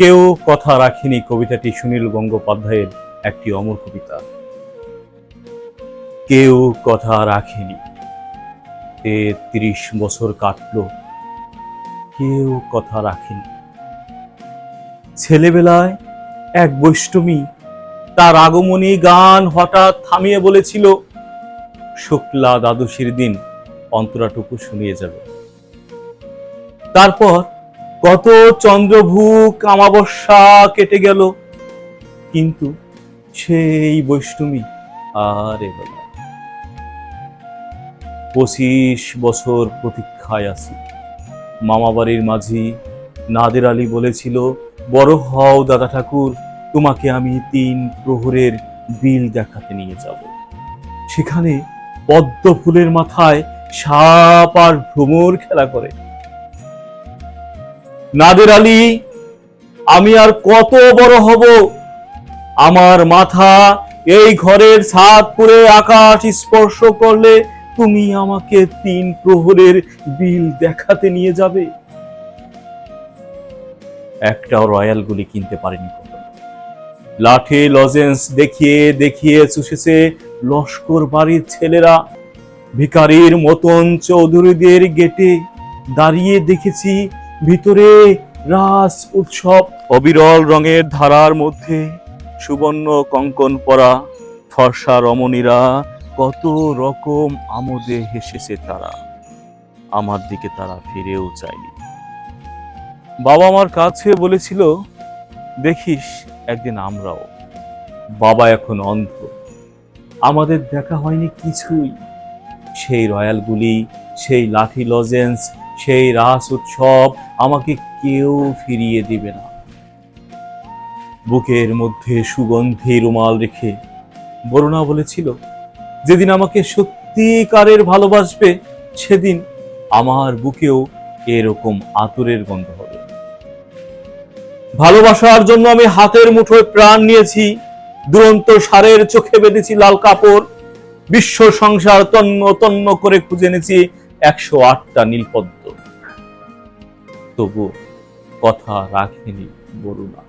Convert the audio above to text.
কেউ কথা রাখেনি কবিতাটি সুনীল গঙ্গোপাধ্যায়ের একটি অমর কবিতা। কেউ কথা রাখেনি। ৩৩ বছর কাটলো, কেউ কথা রাখেনি। ছেলেবেলায় এক বৈষ্টমী তার আগমনী গান হঠাৎ থামিয়ে বলেছিল, শুক্লা দ্বাদশীর দিন অন্তরাটুকু শুনিয়ে যাবে। তারপর কত চন্দ্রভুক অমাবস্যা কেটে গেল, কিন্তু সেই বৈষ্ণবী আর এলো না। 25 বছর প্রতীক্ষায় আছি। মামাবাড়ির মাঝি নাদের আলী বলেছিল, বড় হও দাদা ঠাকুর, তোমাকে আমি 3 প্রহরের বিল দেখাতে নিয়ে যাব। সেখানে পদ্ম ফুলের মাথায় সাপ আর ভ্রমর খেলা করে। নাদের আলী, আমি আর কত বড় হব? আমার মাথা এই ঘরের ছাদ পুরে আকাশ স্পর্শ করলে তুমি আমাকে 3 প্রহরের বিল দেখাতে নিয়ে যাবে। একটাও রয়্যাল গুলি কিনতে পারেনি কখনো। লাঠি লজেন্স দেখিয়ে দেখিয়ে চুষেছে লস্কর বাড়ির ছেলেরা। ভিখারির মতন চৌধুরীদের গেটে দাঁড়িয়ে দেখেছি ভিতরে রাস উৎসব। অবিরল রঙের ধারার মধ্যে সুবর্ণ কঙ্কন পরা ফর্সা রমণীরা কত রকম আমোদে হেসেছে তারা। আমার দিকে তারা ফিরেও চায়নি। বাবা আমার কাছে বলেছিল, দেখিস একদিন আমরাও। বাবা এখন অন্ধ, আমাদের দেখা হয়নি কিছুই। সেই রয়্যালগুলি, সেই লাঠি লজেন্স, সেই রাস উৎসব আমাকে কেউ ফিরিয়ে দিবে না। বুকের মধ্যে সুগন্ধি রুমাল রেখে বরুণা বলেছিল, যেদিন আমাকে সত্যিকারের ভালোবাসবে সেদিন আমার বুকেও এরকম আতরের গন্ধ হবে। ভালোবাসার জন্য আমি হাতের মুঠোয় প্রাণ নিয়েছি, দুরন্ত ষাঁড়ের চোখে বেঁধেছি লাল কাপড়, বিশ্ব সংসার তন্ন তন্ন করে খুঁজে এনেছি 108টা নীলপদ্ম। তবু কথা রাখেনি বরুণা।